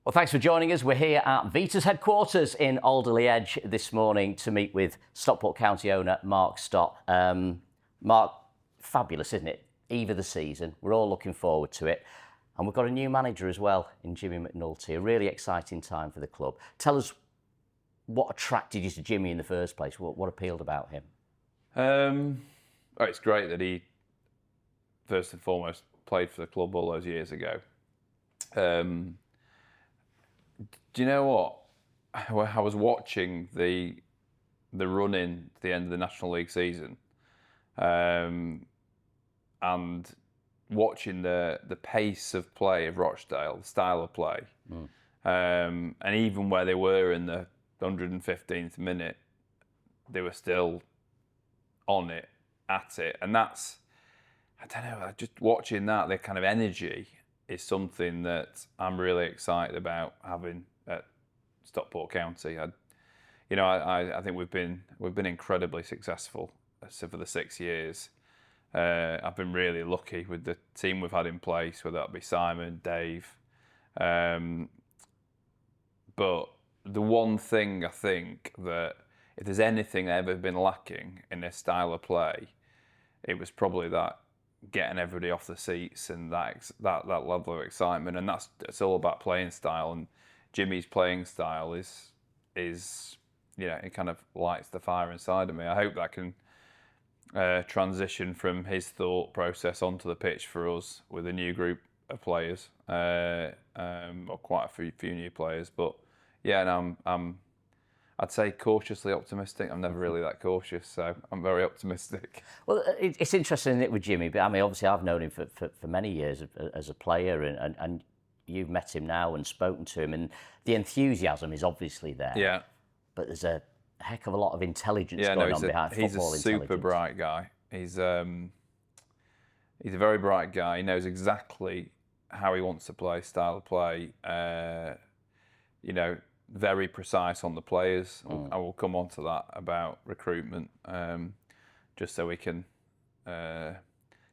Well, thanks for joining us. We're here at Vita's headquarters in Alderley Edge this morning to meet with Stockport County owner Mark Stott. Mark, fabulous, isn't it? Eve of the season. We're all looking forward to it. And we've got a new manager as well in Jimmy McNulty. A really exciting time for the club. Tell us what attracted you to Jimmy in the first place? What appealed about him? It's great that he, first and foremost, played for the club all those years ago. Do you know what? I was watching the run-in to the end of the National League season, and watching the pace of play of Rochdale, the style of play, and even where they were in the 115th minute, they were still on it, at it, and that's, I don't know, just watching that, their kind of energy is something that I'm really excited about having at Stockport County. I think we've been incredibly successful for the 6 years. I've been really lucky with the team we've had in place, whether that be Simon, Dave. But the one thing I think that if there's anything ever been lacking in this style of play, it was probably that getting everybody off the seats and that level of excitement, and it's all about playing style. And Jimmy's playing style is it kind of lights the fire inside of me. I hope that can transition from his thought process onto the pitch for us with a new group of players, or quite a few new players. But yeah, and I'd say cautiously optimistic. I'm never really that cautious, so I'm very optimistic. Well, it's interesting, isn't it, with Jimmy? But I mean, obviously, I've known him for many years as a player, and you've met him now and spoken to him, and the enthusiasm is obviously there. Yeah. But there's a heck of a lot of intelligence going on behind football intelligence. He's a super bright guy. He's a very bright guy. He knows exactly how he wants to play, style of play. Very precise on the players. I will come on to that about recruitment, just so we can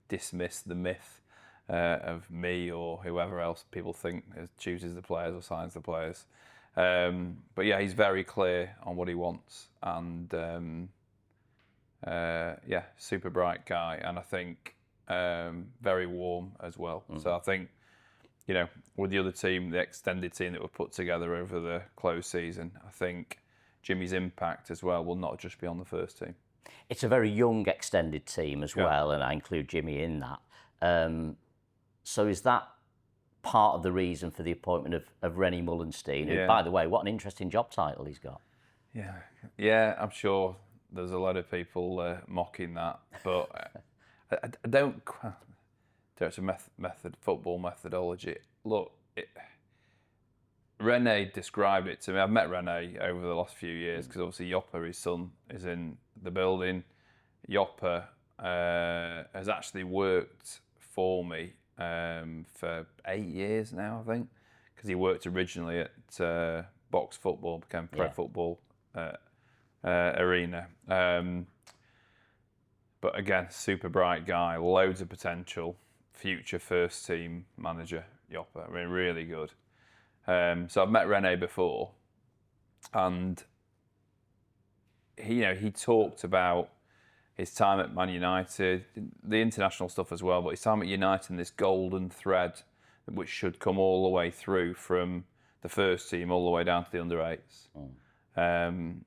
dismiss the myth of me or whoever else people think chooses the players or signs the players. But yeah, he's very clear on what he wants, and super bright guy, and I think very warm as well. So I think, with the other team, the extended team that we've put together over the close season, I think Jimmy's impact as well will not just be on the first team. It's a very young extended team as well, and I include Jimmy in that. So is that part of the reason for the appointment of Rennie Mullenstein? Yeah. Who, by the way, what an interesting job title he's got. Yeah, I'm sure there's a lot of people mocking that, but I don't. There's a football methodology. Look, Rene described it to me. I've met Rene over the last few years because obviously Joppa, his son, is in the building. Joppa has actually worked for me for 8 years now, I think, because he worked originally at Box Football, became Pro Football Arena. But again, super bright guy, loads of potential. Future first team manager, Joppa. I mean, really good. So I've met Rene before, and he talked about his time at Man United, the international stuff as well, but his time at United and this golden thread which should come all the way through from the first team all the way down to the under-8s. And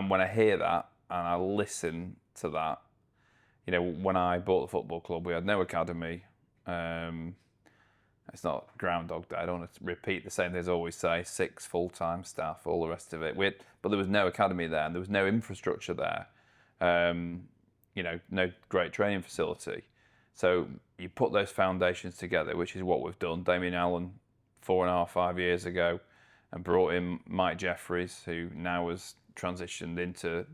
when I hear that and I listen to that, when I bought the football club, we had no academy. It's not Groundhog Day. I don't want to repeat the same things I always say. 6 full-time staff, all the rest of it. But there was no academy there, and there was no infrastructure there. No great training facility. So you put those foundations together, which is what we've done. Damien Allen, 4.5 years ago, and brought in Mike Jeffries, who now has transitioned into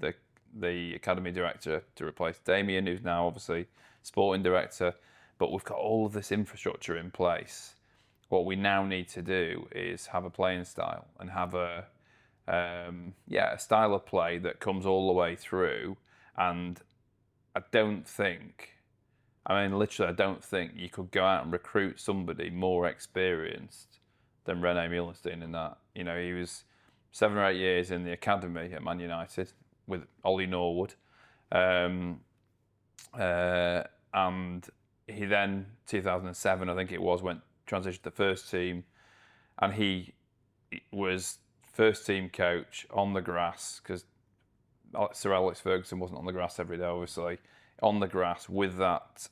the academy director to replace Damien, who's now obviously sporting director. But we've got all of this infrastructure in place. What we now need to do is have a playing style and have a style of play that comes all the way through. And I don't think you could go out and recruit somebody more experienced than Rene Meulensteen in that. You know, he was 7 or 8 years in the academy at Man United with Ollie Norwood. And he then, 2007, I think it was, transitioned to the first team, and he was first team coach on the grass, because Sir Alex Ferguson wasn't on the grass every day, obviously, on the grass with that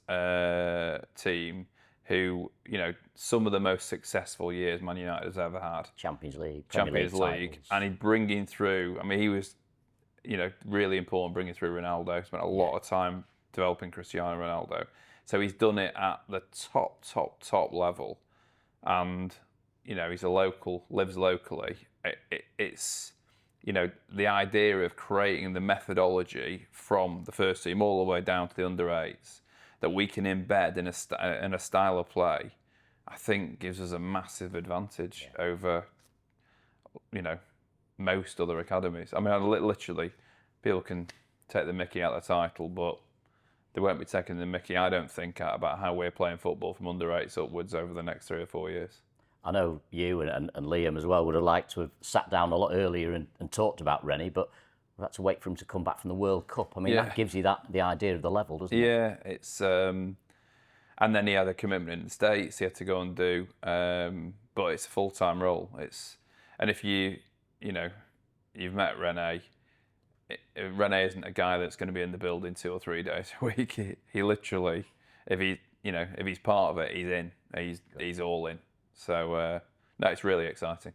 team, who, you know, some of the most successful years Man United has ever had. Champions League, Champions League, and he bringing through. I mean, he was, you know, really important bringing through Ronaldo. Spent a lot of time developing Cristiano Ronaldo. So he's done it at the top level, and you know, he's a local, lives locally. It's, you know, the idea of creating the methodology from the first team all the way down to the under-8s that we can embed in a style of play, I think gives us a massive advantage over, you know, most other academies. I mean, literally, people can take the mickey out of the title, but they won't be taking the mickey, I don't think, out about how we're playing football from under-8s upwards over the next 3 or 4 years. I know you and Liam as well would have liked to have sat down a lot earlier and talked about Rennie, but we've had to wait for him to come back from the World Cup. I mean, that gives you the idea of the level, doesn't it? Yeah, it's... and then he had a commitment in the States he had to go and do, but it's a full-time role. And if you've met Rene, Rene isn't a guy that's going to be in the building 2 or 3 days a week. He literally, if he's part of it, he's in. He's all in. So no, it's really exciting.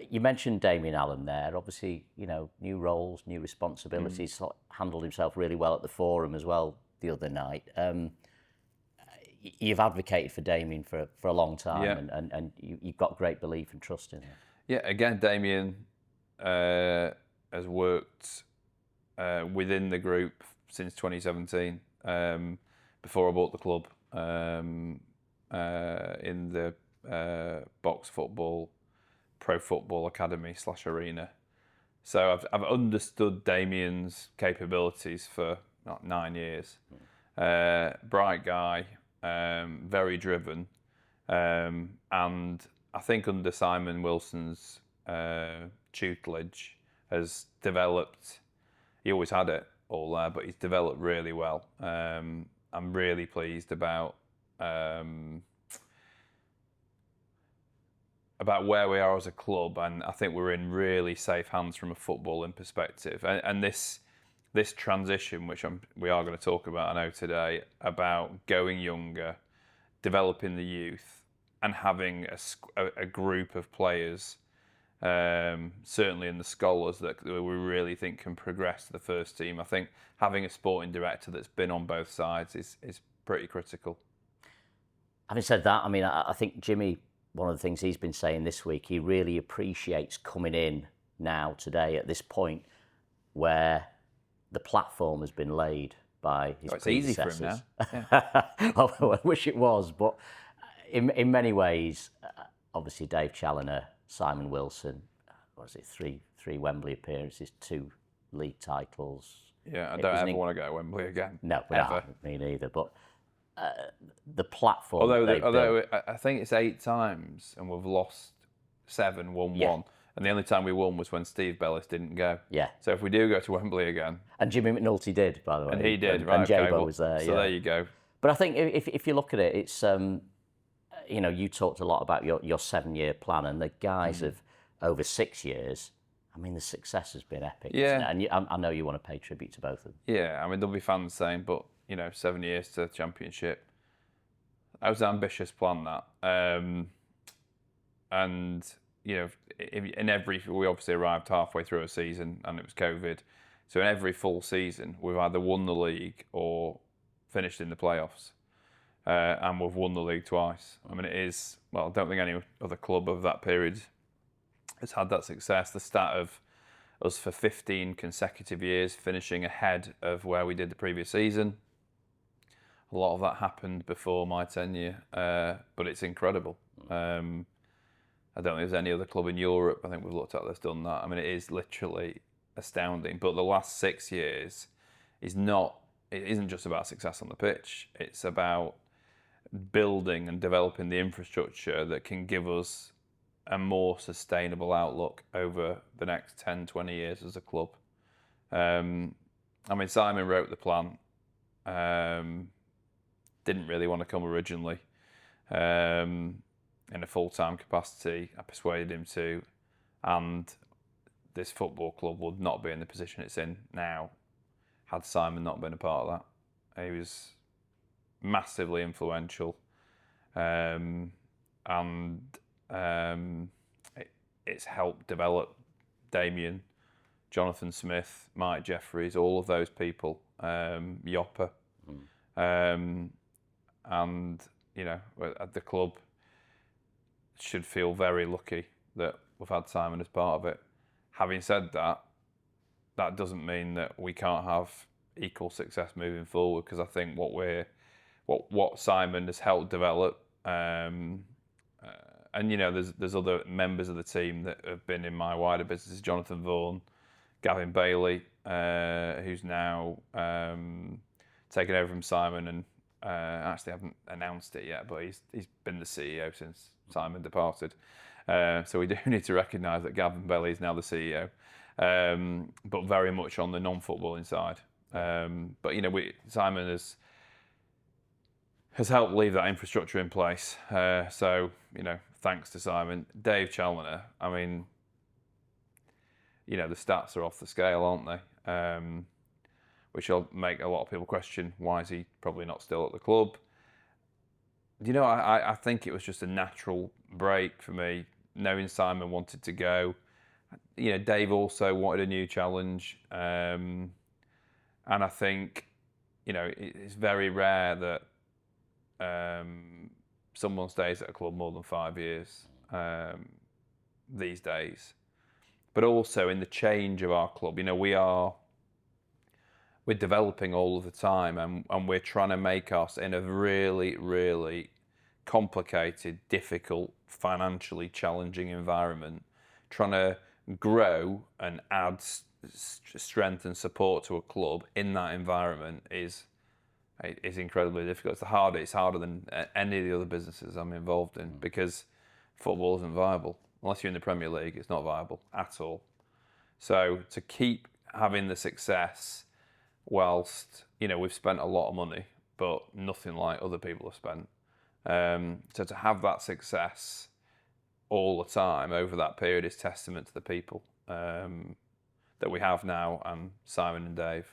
You mentioned Damien Allen there. Obviously, you know, new roles, new responsibilities. Handled himself really well at the Forum as well the other night. You've advocated for Damien for a long time, and you've got great belief and trust in him. Yeah, again, Damien has worked within the group since 2017, before I bought the club, in the box football, pro football academy / arena. So I've understood Damien's capabilities for 9 years. Bright guy, very driven, and I think under Simon Wilson's tutelage has developed. He always had it all there, but he's developed really well. I'm really pleased about where we are as a club, and I think we're in really safe hands from a footballing perspective. And this transition, which we are going to talk about, I know today, about going younger, developing the youth, and having a group of players, certainly in the scholars, that we really think can progress to the first team. I think having a sporting director that's been on both sides is pretty critical. Having said that, I mean, I think Jimmy, one of the things he's been saying this week, he really appreciates coming in now, today, at this point where the platform has been laid by his predecessors. It's easy for him now. I wish it was, but in many ways, obviously Dave Challoner, Simon Wilson, what is it, three Wembley appearances, 2 league titles. Yeah, I don't ever want to go to Wembley again. No, ever. Me neither. But the platform. Although I think it's 8 times, and we've lost 7, won 1. And the only time we won was when Steve Bellis didn't go. Yeah. So if we do go to Wembley again... And Jimmy McNulty did, by the way. And he did, right. And Jabo was there, So there you go. But I think if you look at it, it's, you know, you talked a lot about your 7-year plan, and the guys have, over 6 years, I mean, the success has been epic. Yeah. And I know you want to pay tribute to both of them. Yeah, I mean, there'll be fans saying, but, you know, 7 years to the Championship. That was an ambitious plan, that. And... you know, we obviously arrived halfway through a season and it was COVID. So in every full season, we've either won the league or finished in the playoffs. And we've won the league twice. I mean, it is, well, I don't think any other club of that period has had that success. The stat of us for 15 consecutive years finishing ahead of where we did the previous season. A lot of that happened before my tenure, but it's incredible. I don't think there's any other club in Europe, I think we've looked at that's done that. I mean, it is literally astounding. But the last 6 years it isn't just about success on the pitch. It's about building and developing the infrastructure that can give us a more sustainable outlook over the next 10, 20 years as a club. I mean, Simon wrote the plan. Didn't really want to come originally in a full-time capacity. I persuaded him to, and this football club would not be in the position it's in now had Simon not been a part of that. He was massively influential, it's helped develop Damien, Jonathan Smith, Mike Jeffries, all of those people, Yopper. And, you know, at the club should feel very lucky that we've had Simon as part of it. Having said that, that doesn't mean that we can't have equal success moving forward, because I think what Simon has helped develop, and you know, there's other members of the team that have been in my wider businesses. Jonathan Vaughan, Gavin Bailey, who's now taken over from Simon, and actually haven't announced it yet, but he's been the CEO since Simon departed. So we do need to recognise that Gavin Bailey is now the CEO, but very much on the non-footballing side. But you know, Simon has helped leave that infrastructure in place. So you know, thanks to Simon. Dave Challoner, I mean, you know, the stats are off the scale, aren't they? Which will make a lot of people question, why is he probably not still at the club? You know, I think it was just a natural break for me, knowing Simon wanted to go. You know, Dave also wanted a new challenge. And I think, you know, it's very rare that someone stays at a club more than 5 years these days. But also in the change of our club, you know, we're developing all of the time, and we're trying to make us in a really, really complicated, difficult, financially challenging environment. Trying to grow and add strength and support to a club in that environment is incredibly difficult. It's harder than any of the other businesses I'm involved in, because football isn't viable. Unless you're in the Premier League, it's not viable at all. So to keep having the success, whilst, you know, we've spent a lot of money, but nothing like other people have spent. So to have that success all the time over that period is testament to the people that we have now, and Simon and Dave,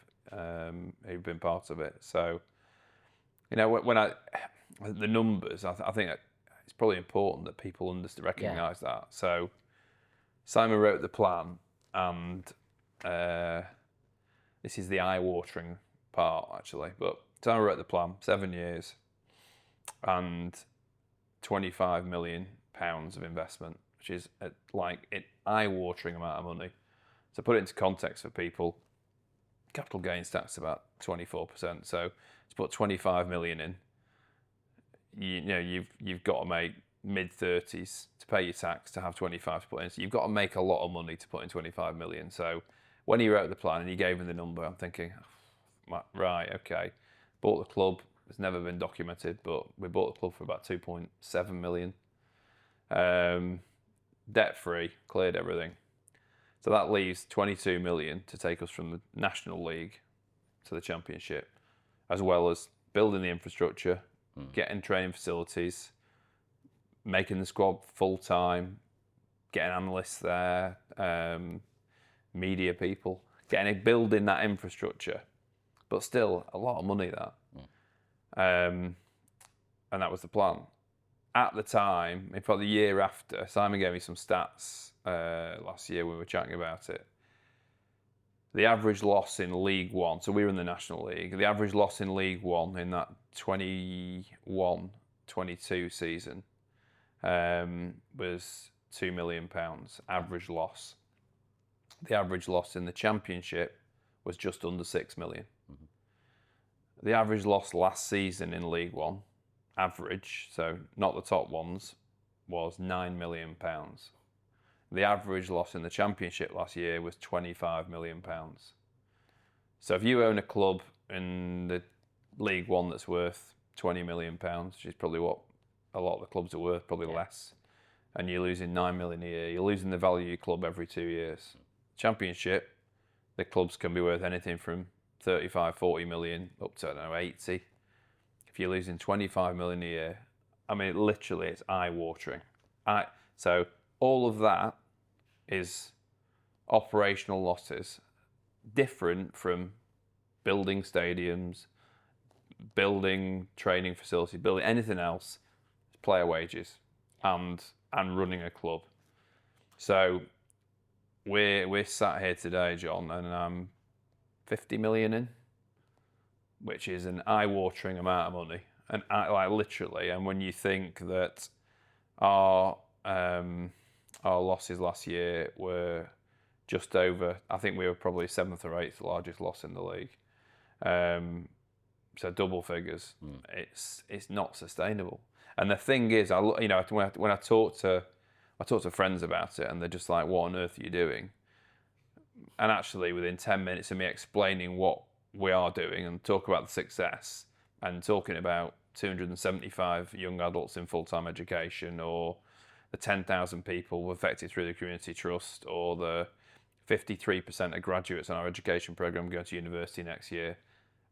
who've been part of it. So, you know, the numbers, I think it's probably important that people recognise that. So Simon wrote the plan, and this is the eye-watering part, actually. But Simon wrote the plan, 7 years, and £25 million of investment, which is like an eye-watering amount of money. To put it into context for people, capital gains tax is about 24%. So to put 25 million in, you know, you've got to make mid-30s to pay your tax to have 25 to put in. So you've got to make a lot of money to put in 25 million. So when he wrote the plan and he gave me the number, I'm thinking, right, okay. Bought the club. It's never been documented, but we bought the club for about 2.7 million. Debt-free, cleared everything. So that leaves 22 million to take us from the National League to the Championship, as well as building the infrastructure, getting training facilities, making the squad full-time, getting analysts there, media people, building that infrastructure. But still, a lot of money, that. And that was the plan. At the time, in fact, the year after, Simon gave me some stats last year when we were chatting about it. The average loss in League One, so we were in the National League, the average loss in League One in that 21-22 season was £2 million, average loss. The average loss in the Championship was just under 6 million. The average loss last season in League One, average, so not the top ones, was £9 million. The average loss in the Championship last year was £25 million. So if you own a club in the League One that's worth £20 million, which is probably what a lot of the clubs are worth, probably less, and you're losing 9 million a year. You're losing the value of your club every 2 years. Championship, the clubs can be worth anything from 35, 40 million up to, I don't know, 80. If you're losing 25 million a year, I mean, literally, it's eye-watering. So all of that is operational losses, different from building stadiums, building training facilities, building anything else, player wages and running a club. So we're sat here today, John, and I'm 50 million in, which is an eye-watering amount of money, and literally. And when you think that our losses last year were just over, I think we were probably 7th or 8th largest loss in the league. So double figures. It's not sustainable. And the thing is, when I talk to friends about it, and they're just like, "What on earth are you doing?" And actually, within 10 minutes of me explaining what we are doing and talk about the success and talking about 275 young adults in full-time education, or the 10,000 people affected through the community trust, or the 53% of graduates in our education program going to university next year.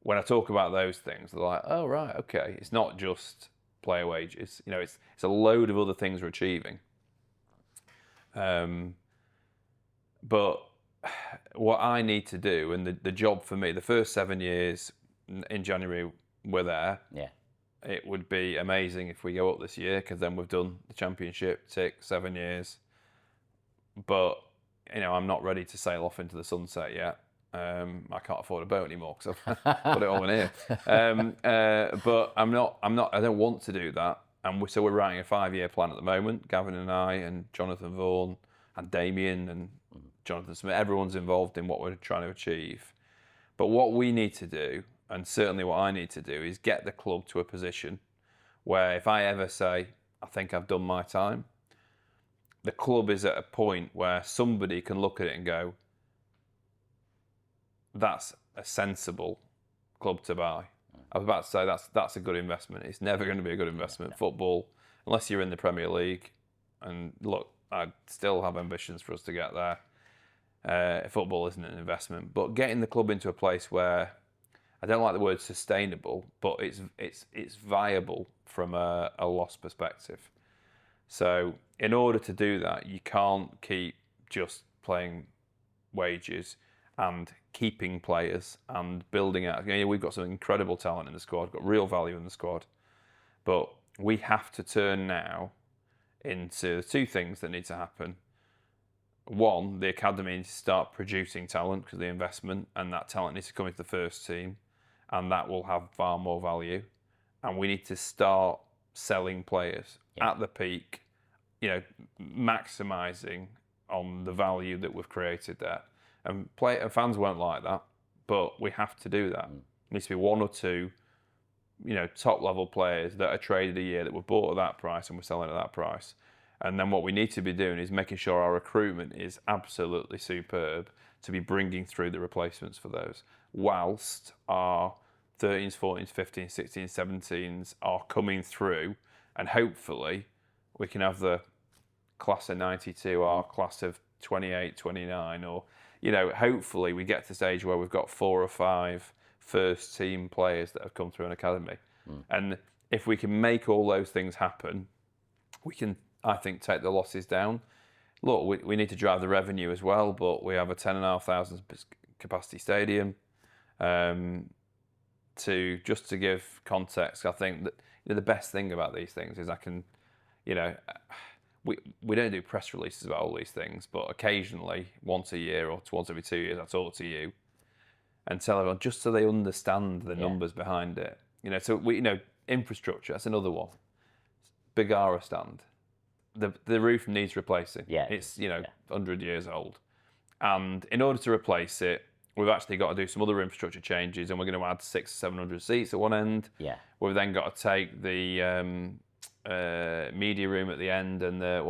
When I talk about those things, they're like, "Oh, right, okay. It's not just player wages. It's a load of other things we're achieving." But what I need to do, and the job for me, the first 7 years in January, we're there. Yeah. It would be amazing if we go up this year, because then we've done the championship, tick, 7 years. But, I'm not ready to sail off into the sunset yet. I can't afford a boat anymore because I've put it all in here. But I don't want to do that. And so we're writing a 5-year plan at the moment. Gavin and I and Jonathan Vaughan and Damien and Jonathan Smith, everyone's involved in what we're trying to achieve. But what we need to do, and certainly what I need to do, is get the club to a position where if I ever say, "I think I've done my time," the club is at a point where somebody can look at it and go, "That's a sensible club to buy." I was about to say that's a good investment. It's never going to be a good investment. Football, unless you're in the Premier League, and look, I still have ambitions for us to get there. Football isn't an investment, but getting the club into a place where, I don't like the word sustainable, but it's viable from a loss perspective. So in order to do that, you can't keep just playing wages and keeping players and building out. We've got some incredible talent in the squad, got real value in the squad, but we have to turn now into the two things that need to happen. One, the academy needs to start producing talent because of the investment, and that talent needs to come into the first team, and that will have far more value. And we need to start selling players at the peak, maximising on the value that we've created there. And fans won't like that, but we have to do that. There needs to be one or two, top level players that are traded a year that were bought at that price and we're selling at that price. And then what we need to be doing is making sure our recruitment is absolutely superb to be bringing through the replacements for those, whilst our 13s, 14s, 15s, 16s, 17s are coming through, and hopefully we can have the class of 92, our class of 28, 29, or hopefully we get to the stage where we've got 4 or 5 first team players that have come through an academy. And if we can make all those things happen, we can, I think, take the losses down. Look, we need to drive the revenue as well, but we have a 10,500 capacity stadium. To give context, I think that the best thing about these things is I can, we don't do press releases about all these things, but occasionally, once a year or once every 2 years, I talk to you and tell everyone just so they understand the numbers behind it. So infrastructure, that's another one. Bigara stand. The roof needs replacing. It's 100 years old, and in order to replace it, we've actually got to do some other infrastructure changes, and we're going to add 600 or 700 seats at one end. We've then got to take the media room at the end and the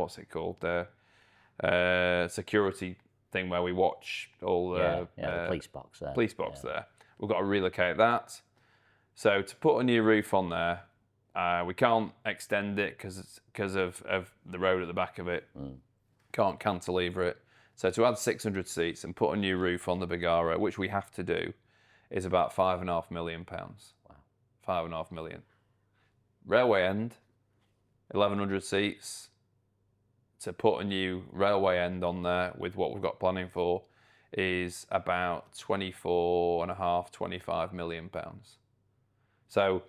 security thing where we watch all the police box there. There. We've got to relocate that. So to put a new roof on there, We can't extend it because of the road at the back of it. Can't cantilever it. So to add 600 seats and put a new roof on the Bigaro, which we have to do, is about £5.5 million. Wow. £5.5 million. Railway end, 1,100 seats. To put a new railway end on there with what we've got planning for is about £24.5, £25 million. So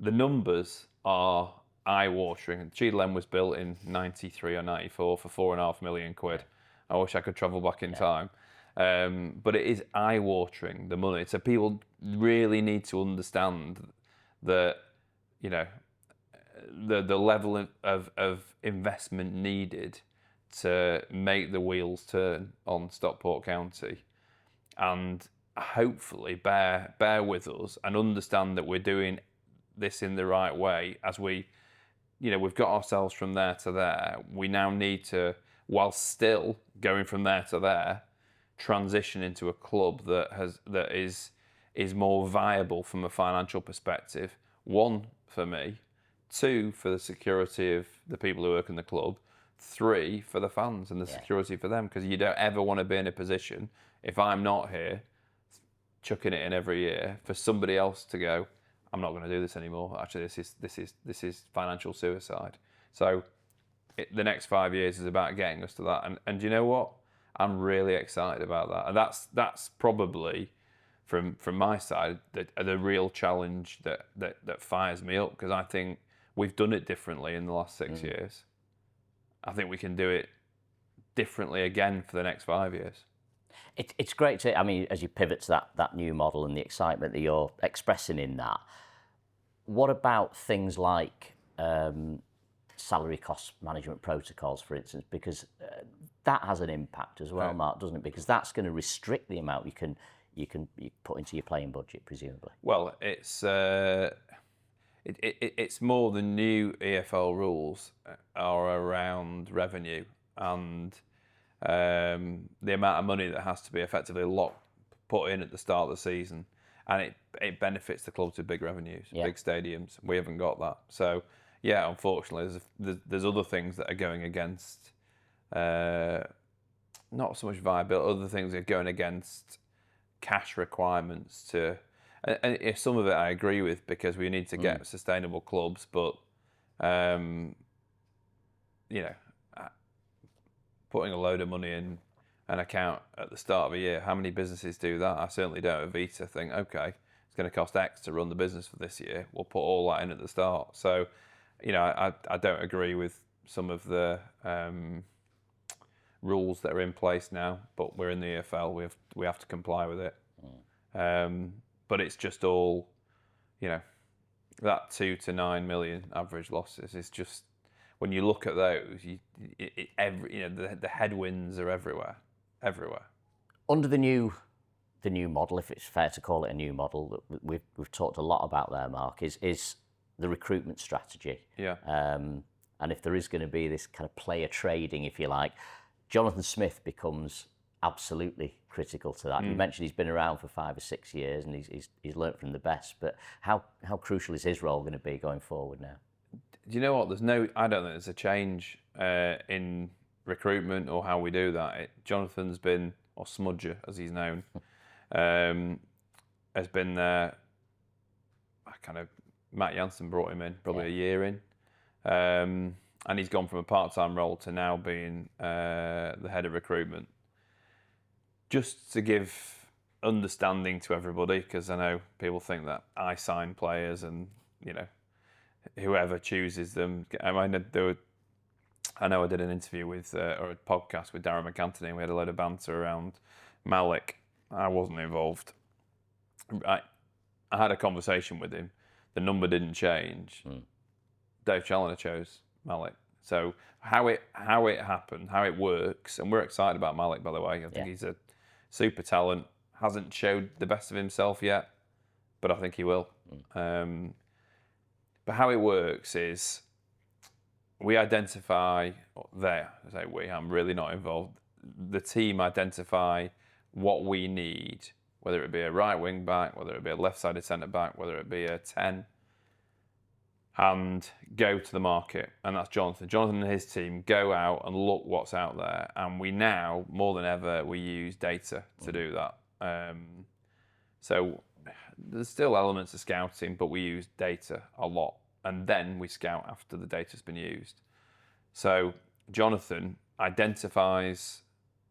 the numbers are eye-watering. Cheadle End was built in 93 or 94 for £4.5 million. I wish I could travel back in time. But it is eye-watering, the money. So people really need to understand that, you know, the level of investment needed to make the wheels turn on Stockport County, and hopefully bear with us and understand that we're doing this in the right way. As we, you know, we've got ourselves from there to there. We now need to, while still going from there to there, transition into a club that is more viable from a financial perspective. One, for me. Two, for the security of the people who work in the club. Three, for the fans and the security for them, because you don't ever want to be in a position, if I'm not here, chucking it in every year, for somebody else to go, I'm not going to do this anymore. Actually, this is financial suicide. So the next 5 years is about getting us to that. And do you know what? I'm really excited about that. And that's probably, from my side, the real challenge that fires me up, because I think we've done it differently in the last 6 years. I think we can do it differently again for the next 5 years. It's great to, I mean, as you pivot to that new model and the excitement that you're expressing in that, what about things like salary cost management protocols, for instance? Because that has an impact as well, Mark, doesn't it? Because that's going to restrict the amount you can put into your playing budget, presumably. Well, it's more the new EFL rules are around revenue and the amount of money that has to be effectively put in at the start of the season, and it benefits the club to big revenues, big stadiums. We haven't got that, so yeah, unfortunately, there's other things that are going against, not so much viability, other things that are going against cash requirements to. And some of it I agree with, because we need to get sustainable clubs, but you know, putting a load of money in an account at the start of a year, how many businesses do that? I certainly don't. At Vita, think, okay, it's going to cost X to run the business for this year. We'll put all that in at the start. So, you know, I don't agree with some of the rules that are in place now, but we're in the EFL. We have to comply with it. But it's just all, you know, that 2 to 9 million average losses is just, when you look at those, the headwinds are everywhere. Under the new model, if it's fair to call it a new model, that we've talked a lot about there, Mark, is the recruitment strategy. Yeah. And if there is going to be this kind of player trading, if you like, Jonathan Smith becomes absolutely critical to that. You mentioned he's been around for 5 or 6 years and he's learnt from the best, but how crucial is his role going to be going forward now? Do you know what? I don't think there's a change in recruitment or how we do that. Jonathan's been, or Smudger as he's known, has been there. Matt Jansen brought him in probably a year in, and he's gone from a part-time role to now being the head of recruitment. Just to give understanding to everybody, because I know people think that I sign players and, you know, whoever chooses them. I know I did an interview with, or a podcast with Darren McAntony, and we had a load of banter around Malik. I wasn't involved. I had a conversation with him. The number didn't change. Dave Challoner chose Malik. So how it happened, how it works, and we're excited about Malik, by the way. I think he's a super talent. Hasn't showed the best of himself yet, but I think he will. But how it works is we identify, I'm really not involved. The team identify what we need, whether it be a right wing back, whether it be a left-sided centre back, whether it be a 10. and go to the market. And that's Jonathan. Jonathan and his team go out and look what's out there. And we now, more than ever, we use data to do that. So there's still elements of scouting, but we use data a lot. And then we scout after the data's been used. So Jonathan identifies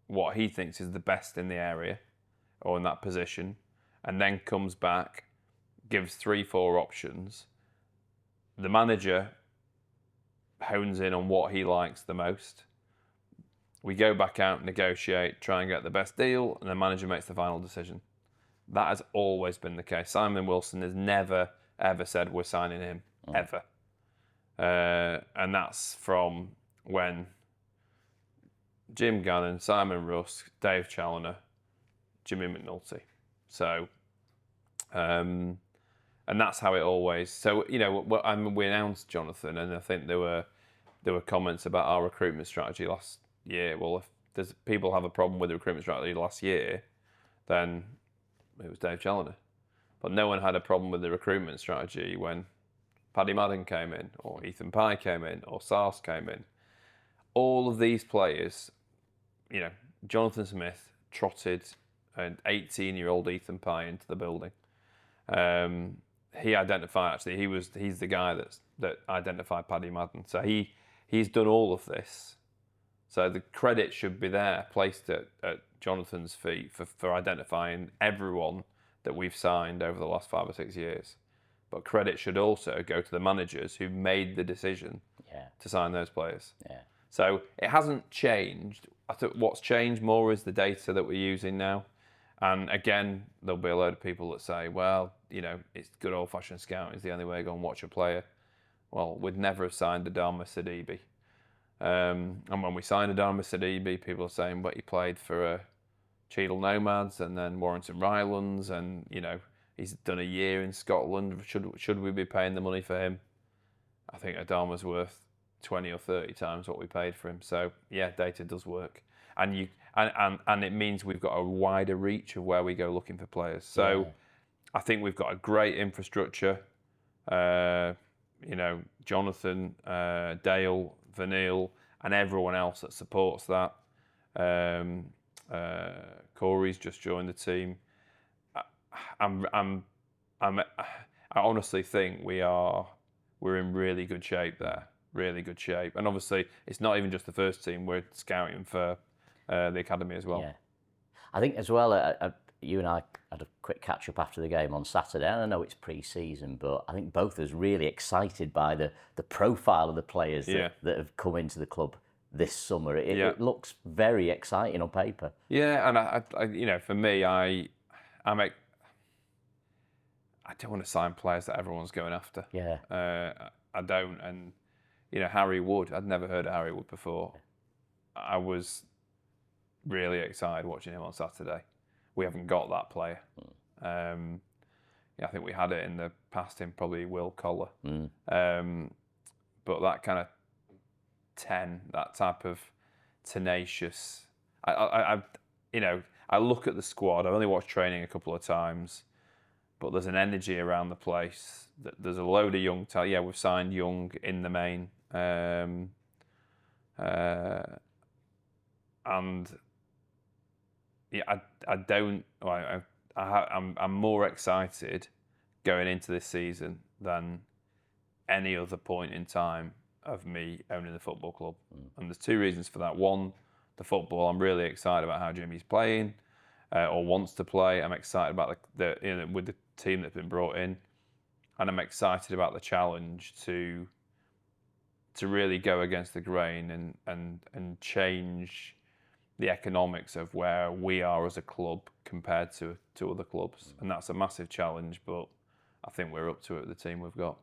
what he thinks is the best in the area or in that position, and then comes back, gives 3-4 options. The manager hones in on what he likes the most. We go back out, negotiate, try and get the best deal, and the manager makes the final decision. That has always been the case. Simon Wilson has never, ever said we're signing him, ever. And that's from when Jim Gannon, Simon Rusk, Dave Challoner, Jimmy McNulty. So, and that's how it always. So we announced Jonathan, and I think there were comments about our recruitment strategy last year. Well, if there's people have a problem with the recruitment strategy last year, then it was Dave Challoner. But no one had a problem with the recruitment strategy when Paddy Madden came in, or Ethan Pye came in, or Sars came in. All of these players, Jonathan Smith trotted an 18-year-old Ethan Pye into the building. He identified, actually, he's the guy that identified Paddy Madden. So he's done all of this. So the credit should be there, placed at Jonathan's feet for identifying everyone that we've signed over the last 5 or 6 years. But credit should also go to the managers who made the decision to sign those players. Yeah. So it hasn't changed. I think what's changed more is the data that we're using now. And again, there'll be a load of people that say, well, it's good old-fashioned scouting is the only way to go and watch a player. Well, we'd never have signed Adama Sidibe. And when we signed Adama Sidibe, people are saying, but he played for Cheadle Nomads and then Warrington Rylands, and, he's done a year in Scotland. Should we be paying the money for him? I think Adama's worth 20 or 30 times what we paid for him. So, yeah, data does work. And and it means we've got a wider reach of where we go looking for players. So I think we've got a great infrastructure. Jonathan, Dale, Vanille, and everyone else that supports that. Corey's just joined the team. I honestly think we're in really good shape there. Really good shape. And obviously, it's not even just the first team. We're scouting for the academy as well. Yeah, I think as well. You and I had a quick catch up after the game on Saturday. And I know it's pre-season, but I think both of us really excited by the profile of the players that have come into the club this summer. It looks very exciting on paper. Yeah, and I for me, I don't want to sign players that everyone's going after. Yeah, I don't. And Harry Wood, I'd never heard of Harry Wood before. I was really excited watching him on Saturday. We haven't got that player. I think we had it in the past in probably Will Collar. But that kind of 10, that type of tenacious. I look at the squad. I've only watched training a couple of times, but there's an energy around the place. There's a load of young talent. Yeah, we've signed young in the main. And yeah, I'm more excited going into this season than any other point in time of me owning the football club. And there's 2 reasons for that. One, the football. I'm really excited about how Jimmy's playing or wants to play. I'm excited about with the team that's been brought in, and I'm excited about the challenge to really go against the grain and change the economics of where we are as a club compared to other clubs. And that's a massive challenge, but I think we're up to it with the team we've got.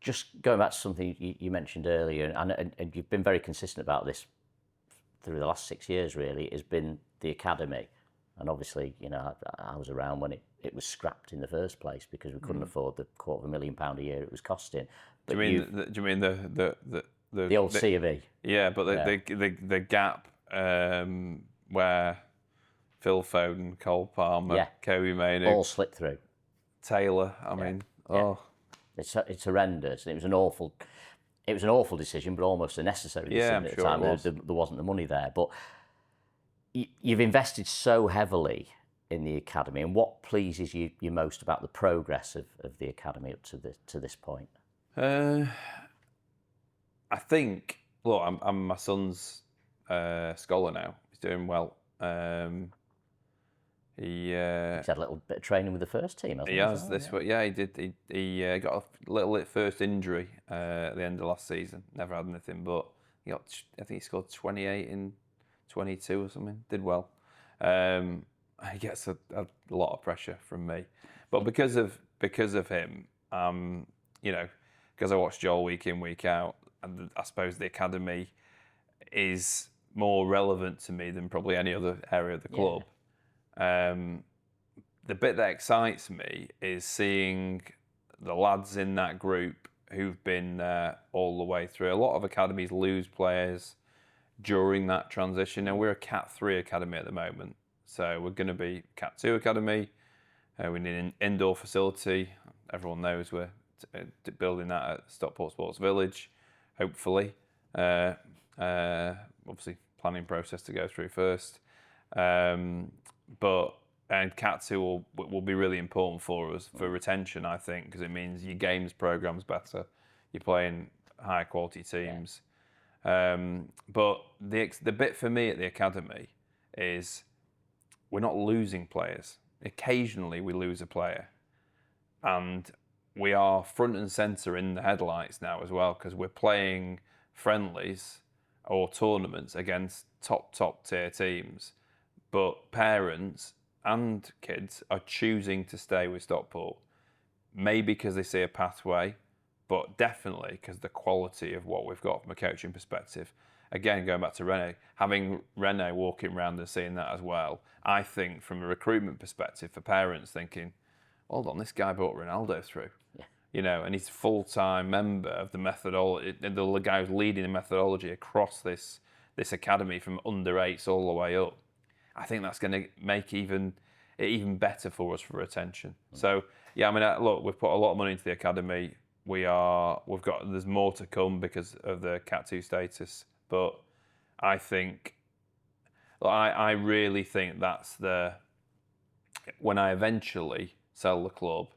Just going back to something you mentioned earlier, and you've been very consistent about this through the last 6 years, really, has been the academy. And obviously, I was around when it was scrapped in the first place because we couldn't afford the £250,000 a year it was costing. But do you mean the old C of E? Yeah, but the gap where Phil Foden, Cole Palmer, Kobe Mainoo, all slipped through. Taylor. I mean, It's horrendous, and it was an awful decision, but almost a necessary decision I'm at the sure time. it was. There wasn't the money there, but you've invested so heavily in the academy, and what pleases you most about the progress of the academy up to this point? I think, look, I'm my son's scholar now. He's doing well. He He's had a little bit of training with the first team, hasn't he? he as has well? this. Yeah, he did. He got a little first injury at the end of last season. Never had anything, but I think he scored 28 in 22 or something. Did well. He gets a lot of pressure from me, but because of him, because I watch Joel week in week out, and I suppose the academy is more relevant to me than probably any other area of the club. The bit that excites me is seeing the lads in that group who've been there all the way through. A lot of academies lose players during that transition. Now, we're a Cat 3 academy at the moment, so we're going to be Cat 2 academy. We need an indoor facility. Everyone knows we're building that at Stockport Sports Village, hopefully. Obviously, planning process to go through first. And Cat 2 will be really important for us for retention, I think, because it means your games program's better. You're playing higher quality teams. But the bit for me at the academy is we're not losing players. Occasionally we lose a player. And we are front and centre in the headlights now as well, because we're playing friendlies or tournaments against top tier teams. But parents and kids are choosing to stay with Stockport, maybe because they see a pathway, but definitely because the quality of what we've got from a coaching perspective. Again, going back to Rene, having Rene walking around and seeing that as well, I think from a recruitment perspective for parents thinking, hold on, this guy brought Ronaldo through. Yeah. And he's a full-time member of the methodology, the guy who's leading the methodology across this academy from under 8s all the way up. I think that's going to make it even better for us for retention. So yeah, look, we've put a lot of money into the academy. There's more to come because of the Cat 2 status, but I really think that's when I eventually sell the club.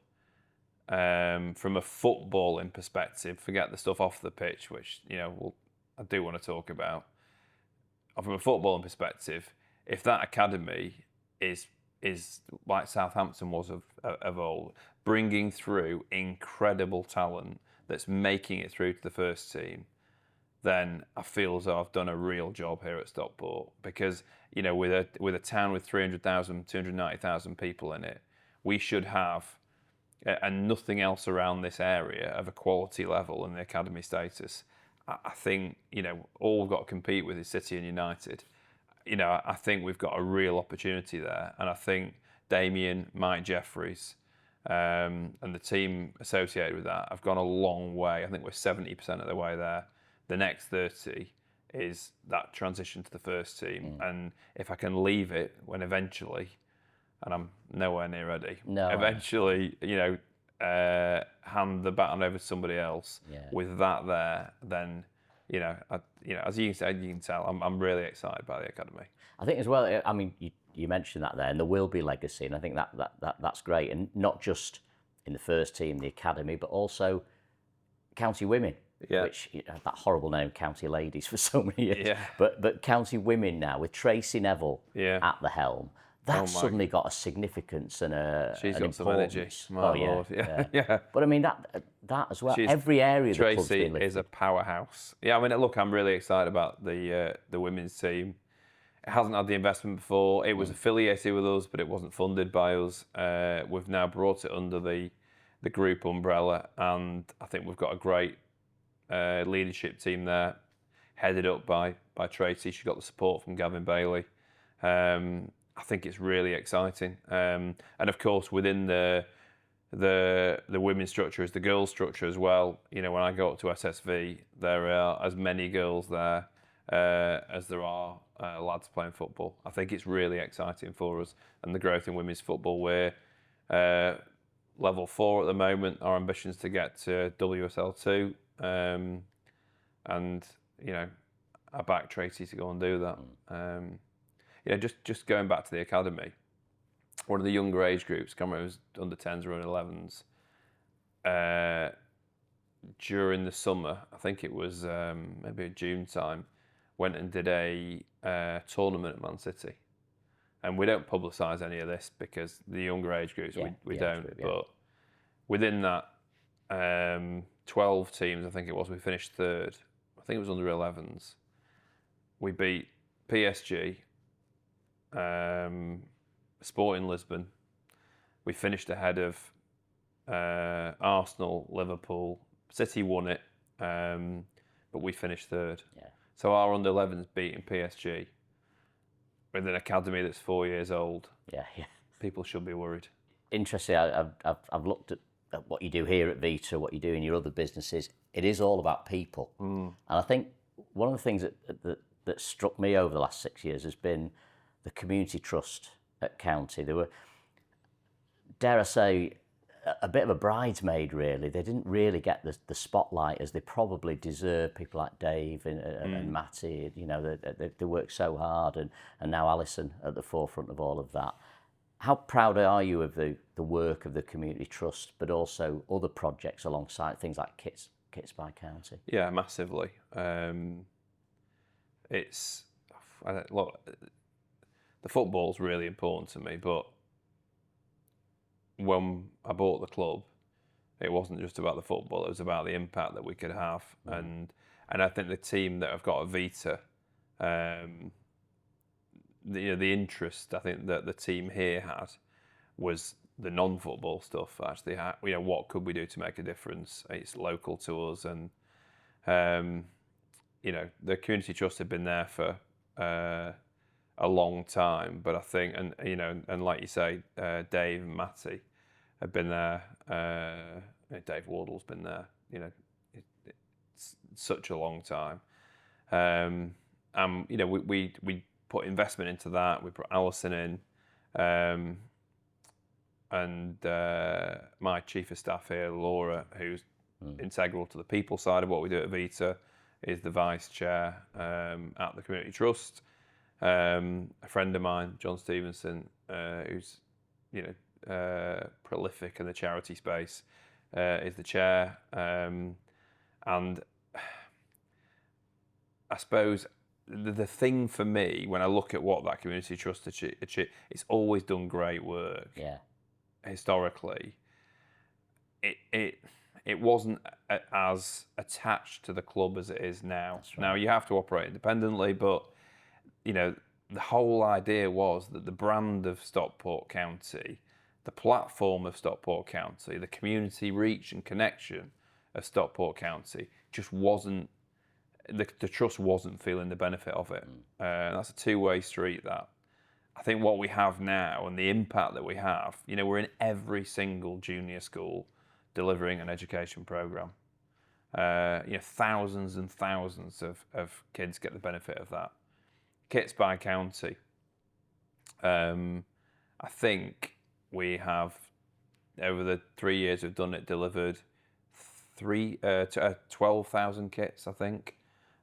From a footballing perspective, forget the stuff off the pitch, which I do want to talk about. From a footballing perspective, if that academy is like Southampton was of old, bringing through incredible talent that's making it through to the first team, then I feel as though I've done a real job here at Stockport. Because with a town with 300,000, 290,000 people in it, we should have, and nothing else around this area of a quality level and the academy status. I think all we've got to compete with is City and United. I think we've got a real opportunity there, and I think Damien, Mike Jeffries, and the team associated with that have gone a long way. I think we're 70% of the way there. The next 30 is that transition to the first team, and if I can leave it when eventually, and I'm nowhere near ready, eventually, hand the baton over to somebody else with that there, then. As you can tell, I'm really excited by the academy. I think as well. I mean, you mentioned that there, and there will be legacy, and I think that's great, and not just in the first team, the academy, but also county women, which that horrible name, county ladies, for so many years. Yeah. But county women now with Tracy Neville at the helm. That's suddenly got a significance and She's an got some energy. Lord. Yeah. But I mean that as well. Every area of the club's been lifted. Tracy is a powerhouse. Yeah, look, I'm really excited about the women's team. It hasn't had the investment before. It was affiliated with us, but it wasn't funded by us. We've now brought it under the group umbrella, and I think we've got a great leadership team there, headed up by Tracy. She got the support from Gavin Bailey. I think it's really exciting, and of course within the women's structure is the girls' structure as well. When I go up to SSV, there are as many girls there as there are lads playing football. I think it's really exciting for us, and the growth in women's football. We're level 4 at the moment. Our ambition is to get to WSL2, and I back Tracy to go and do that. Just going back to the academy, one of the younger age groups, can't remember, it was under 10s or under 11s. During the summer, I think it was maybe June time, went and did a tournament at Man City. And we don't publicise any of this because the younger age groups, we don't. Group, But within that 12 teams, I think it was, we finished third. I think it was under 11s. We beat PSG, Sporting Lisbon. We finished ahead of Arsenal, Liverpool. City won it, but we finished third. Yeah. So our under 11s beating PSG with an academy that's 4 years old. Yeah. People should be worried. Interesting. I've looked at what you do here at Vita, what you do in your other businesses. It is all about people, and I think one of the things that struck me over the last 6 years has been the community trust at County. They were, dare I say, a bit of a bridesmaid, really. They didn't really get the spotlight as they probably deserve. People like Dave and Matty, they work so hard, and now Alison at the forefront of all of that. How proud are you of the work of the community trust, but also other projects alongside things like Kits by County? Yeah, massively. Look, the football's really important to me, but when I bought the club, it wasn't just about the football, it was about the impact that we could have. And I think the team that I've got at Vita, the interest I think that the team here had was the non-football stuff. Actually, what could we do to make a difference? It's local to us, and the community trust had been there for a long time. But I think, and like you say, Dave and Matty have been there. Dave Wardle's been there. It's such a long time. We put investment into that. We put Alison in, and my chief of staff here, Laura, who's integral to the people side of what we do at Vita, is the vice chair at the community trust. A friend of mine, John Stevenson, who's prolific in the charity space, is the chair. And I suppose the thing for me, when I look at what that community trust achieved, it's always done great work. Yeah. Historically, it wasn't as attached to the club as it is now. That's right. Now you have to operate independently, but the whole idea was that the brand of Stockport County, the platform of Stockport County, the community reach and connection of Stockport County just wasn't, the trust wasn't feeling the benefit of it. That's a two-way street, that. I think what we have now and the impact that we have, we're in every single junior school delivering an education programme. Thousands and thousands of kids get the benefit of that. Kits by County. I think we have, over the 3 years we've done it, delivered 12,000 kits, I think.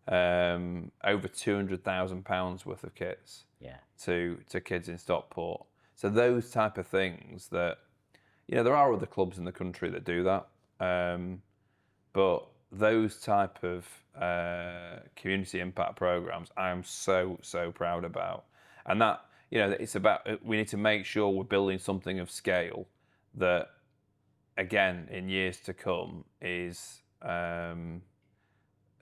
Over £200,000 worth of kits to kids in Stockport. So those type of things that, there are other clubs in the country that do that. But those type of community impact programs, I am so proud about. And that, it's about, we need to make sure we're building something of scale that, again, in years to come is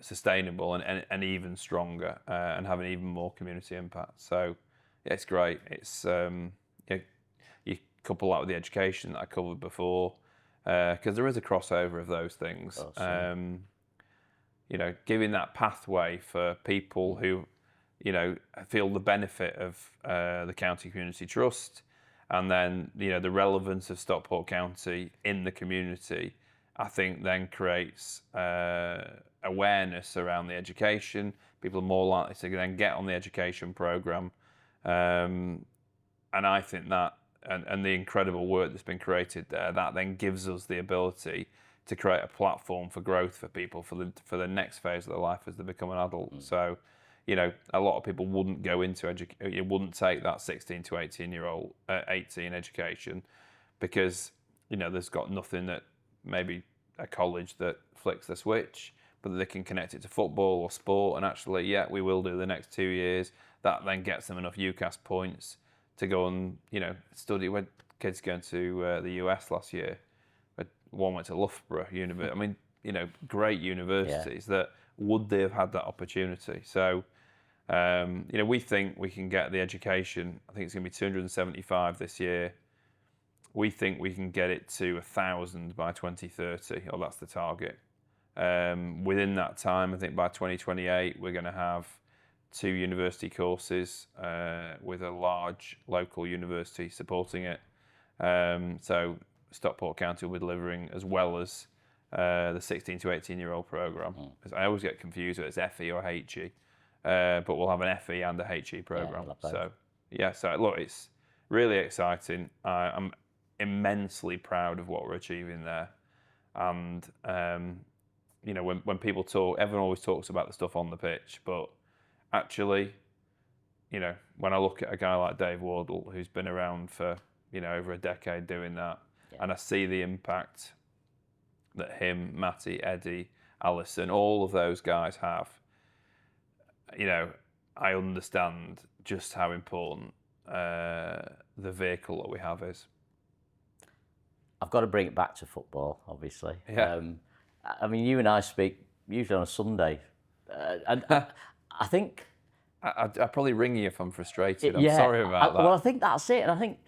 sustainable and even stronger, and have an even more community impact. So it's great. It's you couple that with the education that I covered before, because there is a crossover of those things. Awesome. Giving that pathway for people who feel the benefit of the County Community Trust, and then the relevance of Stockport County in the community, I think then creates awareness around the education. People are more likely to then get on the education programme, and I think that and the incredible work that's been created there, that then gives us the ability to create a platform for growth for people for the next phase of their life as they become an adult. So, a lot of people wouldn't go into you wouldn't take that 16 to 18 education because there's got nothing that maybe a college that flicks the switch, but they can connect it to football or sport, and actually, we will do the next 2 years. That then gets them enough UCAS points to go and study. When kids going to the US last year, one went to Loughborough University. I mean, great universities that would they have had that opportunity. So, we think we can get the education. I think it's going to be 275 this year. We think we can get it to 1,000 by 2030, or that's the target. Within that time, I think by 2028, we're going to have 2 university courses with a large local university supporting it. So Stockport County will be delivering, as well as the 16 to 18-year-old programme. I always get confused whether it's FE or HE, but we'll have an FE and a HE programme. So look, it's really exciting. I'm immensely proud of what we're achieving there. And, when people talk, everyone always talks about the stuff on the pitch, but actually, when I look at a guy like Dave Wardle, who's been around for, over a decade doing that, and I see the impact that him, Matty, Eddie, Alison, all of those guys have, I understand just how important the vehicle that we have is. I've got to bring it back to football, obviously. Yeah. I mean, you and I speak usually on a Sunday. And I think... I'd probably ring you if I'm frustrated. I'm sorry about that. Well, I think that's it. And I think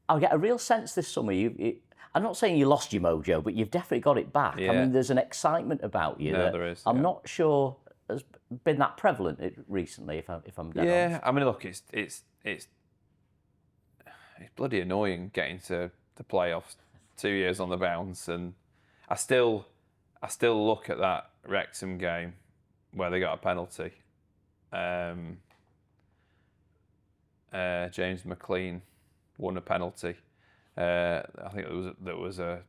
I'll get a real sense this summer. I'm not saying you lost your mojo, but you've definitely got it back. Yeah. I mean, there's an excitement about you. No, there is. I'm not sure has been that prevalent recently, if I'm dead honest. I mean, look, it's bloody annoying getting to the playoffs 2 years on the bounce, and I still look at that Wrexham game where they got a penalty. James McLean won a penalty. I think there was a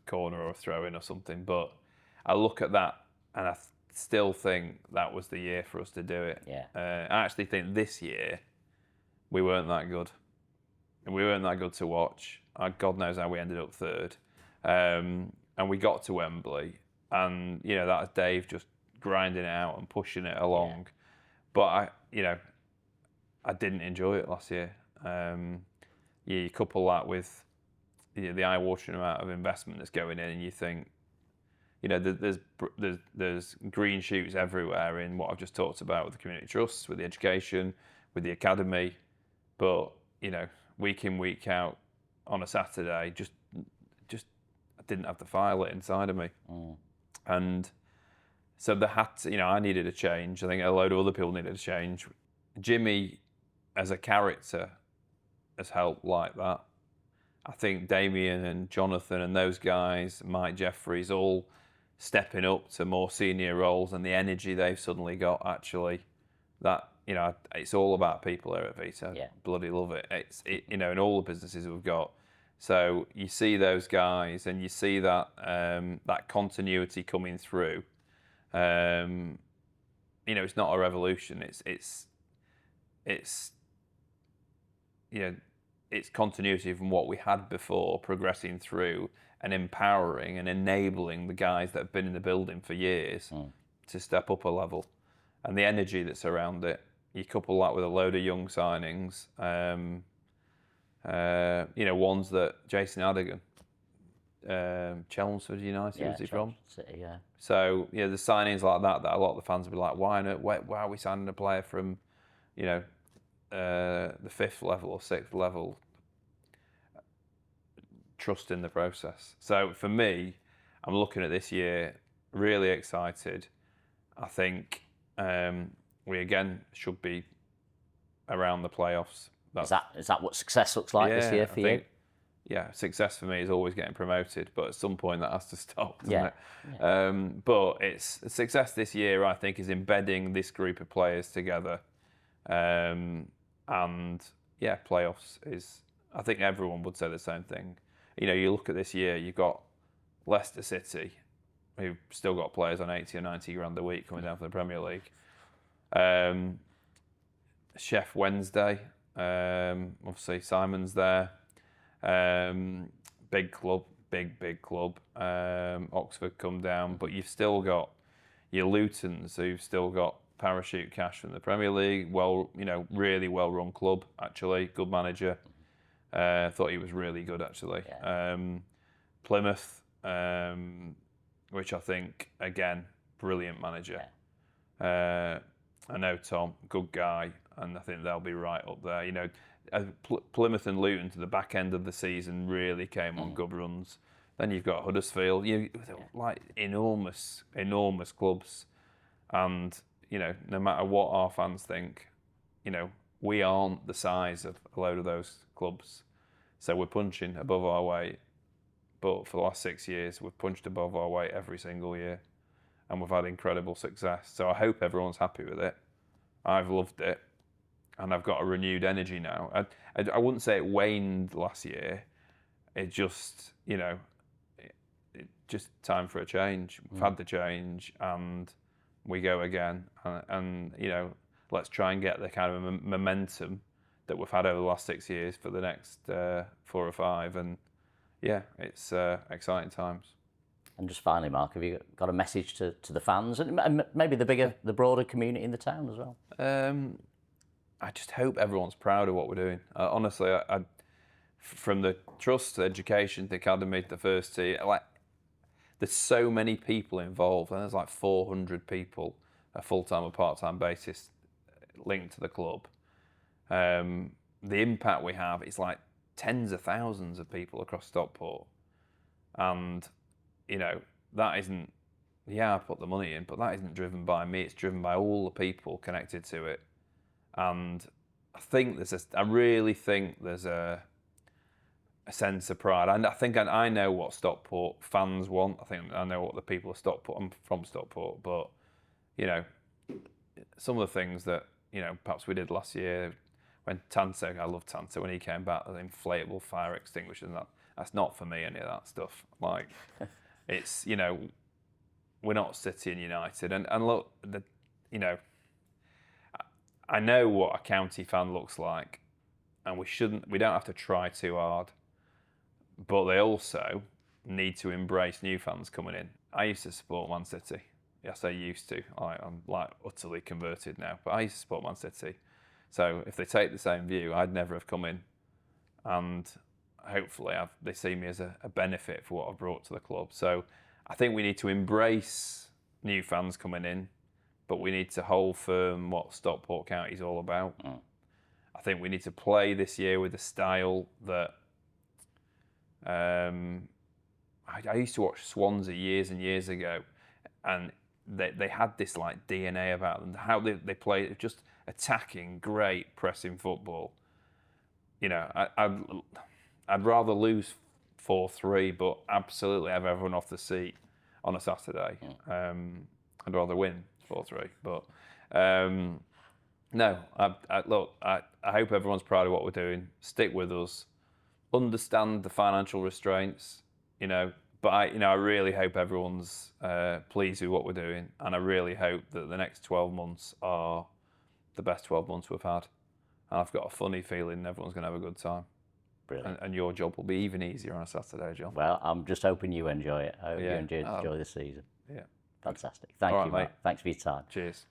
corner or a throw-in or something. But I look at that and I still think that was the year for us to do it. Yeah. I actually think this year we weren't that good. And we weren't that good to watch. God knows how we ended up third. And we got to Wembley, and that's Dave just grinding it out and pushing it along. Yeah. But I didn't enjoy it last year. You couple that with the eye-watering amount of investment that's going in, and you think, there's green shoots everywhere in what I've just talked about with the community trusts, with the education, with the academy. But week in, week out on a Saturday, just I didn't have the fire lit inside of me. And so I needed a change. I think a load of other people needed a change. Jimmy, as a character, has helped like that. I think Damien and Jonathan and those guys, Mike Jeffries, all stepping up to more senior roles, and the energy they've suddenly got, actually, that, it's all about people here at Vita. Yeah. Bloody love it. It's in all the businesses we've got. So you see those guys, and you see that that continuity coming through. It's not a revolution. It's continuity from what we had before, progressing through and empowering and enabling the guys that have been in the building for years to step up a level. And the energy that's around it, you couple that with a load of young signings, ones that Jason Adigan, Chelmsford United, was he from? City, yeah. So, the signings like that a lot of the fans will be like, why are we signing a player from, the 5th level or 6th level? Trust in the process. So for me, I'm looking at this year, really excited. I think we again should be around the playoffs. Is that what success looks like this year for you? Yeah, success for me is always getting promoted, but at some point that has to stop, doesn't it? Yeah. But it's success this year, I think, is embedding this group of players together, and yeah, playoffs is. I think everyone would say the same thing. You know, you look at this year, you've got Leicester City, who've still got players on 80 or 90 grand a week coming down from the Premier League. Chef Wednesday, obviously Simon's there. Big club, big club. Oxford come down, but you've still got your Lutons, who've still got parachute cash from the Premier League. Well, you know, really well run club actually. Good manager. Thought he was really good actually. Yeah. Plymouth, which I think again brilliant manager. Yeah. I know Tom, good guy, and I think they'll be right up there. You know, Plymouth and Luton to the back end of the season really came on good runs. Then you've got Huddersfield, like enormous clubs, and you know, no matter what our fans think, you know, we aren't the size of a load of those clubs, so we're punching above our weight. But for the last 6 years, we've punched above our weight every single year, and we've had incredible success. So I hope everyone's happy with it. I've loved it, and I've got a renewed energy now. I wouldn't say it waned last year. It just, you know, it just time for a change. We've had the change, and we go again. And you know, let's try and get the kind of momentum that we've had over the last 6 years for the next 4 or 5. And yeah, it's exciting times. And just finally, Mark, have you got a message to the fans and maybe the broader community in the town as well? I just hope everyone's proud of what we're doing. Honestly, from the trust, the education, the academy, the first team, like there's so many people involved, and there's like 400 people, a full-time or part-time basis, linked to the club. The impact we have is like tens of thousands of people across Stockport, and you know, that isn't, I put the money in, but that isn't driven by me. It's driven by all the people connected to it. And I really think there's a sense of pride. And I think I know what Stockport fans want. I think I know what the people of Stockport, I'm from Stockport, but, you know, some of the things that, you know, perhaps we did last year when Tanto, I love Tanto, when he came back, the inflatable fire extinguishers, and that's not for me, any of that stuff. Like, it's, you know, we're not City and United. And look, you know, I know what a county fan looks like, and we don't have to try too hard, but they also need to embrace new fans coming in. I used to support Man City. Yes, I used to. I'm like utterly converted now, but I used to support Man City. So if they take the same view, I'd never have come in, and hopefully they see me as a benefit for what I've brought to the club. So I think we need to embrace new fans coming in, but we need to hold firm what Stockport County is all about. I think we need to play this year with a style that I used to watch Swansea years and years ago, and they had this like DNA about them, how they play, just attacking, great pressing football. You know, I'd rather lose 4-3, but absolutely have everyone off the seat on a Saturday. I'd rather win 4-3, but no. I hope everyone's proud of what we're doing. Stick with us. Understand the financial restraints, you know. But I really hope everyone's pleased with what we're doing, and I really hope that the next 12 months are the best 12 months we've had. And I've got a funny feeling everyone's going to have a good time. Brilliant. And your job will be even easier on a Saturday, John. Well, I'm just hoping you enjoy it. I hope you enjoy the season. Yeah. Fantastic. Thank you, Mark. Mate. Thanks for your time. Cheers.